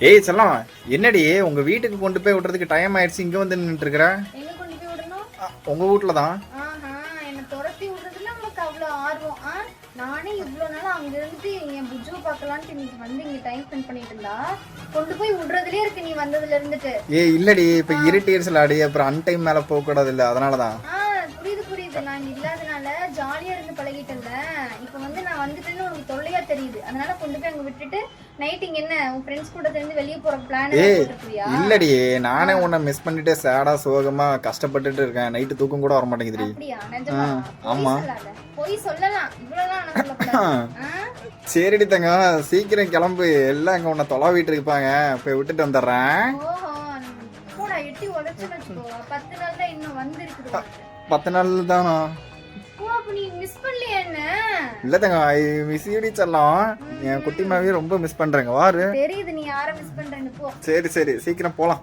ஏய் செல்லம், என்னடி உங்க வீட்டுக்கு கொண்டு போய் விடுறதுக்கு டைம் ஆயிடுச்சு, இங்க வந்து நின்னுட்டு இருக்கற? எங்க கொண்டு போய் விடணும்? உங்க வீட்ல தான். ஆஹா, என்ன துரத்தி விடுறதுல உங்களுக்கு அவ்வளவு ஆர்வம். நானே இவ்வளவு நாள் அங்க இருந்துட்டு என் புஜ்ஜுவை பார்க்கலான்ட்டு இன்னைக்கு வந்து இங்க டைம் ஸ்பெண்ட் பண்ணிட்டு இருந்தா கொண்டு போய் விடுறதுலயே இருக்கு நீ வந்ததுல இருந்துட்டு. ஏய் இல்லடி, இப்ப இருட்டியர்ஸ்ல அடி, அப்புறம் அன்டைம் மேல போக கூடாது இல்ல, அதனாலதான். புரியுது புரியுது, நான் இங்க இல்லாதனால ஜாலியா இருந்து பழகிட்டேன்ல. இப்ப வந்து நான் வந்துட்டேன்னு உனக்கு தொல்லையா தெரியுது, அதனால கொண்டு போய் அங்க விட்டுட்டு நைட் இங்க என்ன உன் ஃப்ரெண்ட்ஸ் கூட சேர்ந்து வெளிய போற பிளான் போட்டுருக்கியா? இல்லடி, நானே உன்னை மிஸ் பண்ணிட்டு சேடா சோகமா கஷ்டப்பட்டுட்டு இருக்கேன். நைட்டு தூக்கம் கூட வர மாட்டேங்குதுடி. அப்படியா? நிஜமா? ஆமா. போய் சொல்லலாம், இவ்வளவுதான் நான் சொல்லக்கூடாது. சரிடி தங்கம், சீக்கிரம் கிளம்பு. எல்லாம் இங்க உன்னை தொலைவிட்டு இருப்பாங்க, போய் விட்டுட்டு வந்துடுறேன். ஓஹோ, போடா, எட்டி உடைச்சுன்னு வச்சுக்கோ. 10 நாள் தான் இன்னும் வந்திருக்குது. 10 நாள் தானா? நீ மிஸ் பண்ணலையா என்ன? இல்ல தங்கம், ஐ மிஸ் யூ டி செல்லம். என் குட்டி மாவே ரொம்ப மிஸ் பண்றேங்க. வாரு. தெரியுது நீ யாரை மிஸ் பண்றேன்னு. போ. சரி சரி, சீக்கிரம் போலாம்.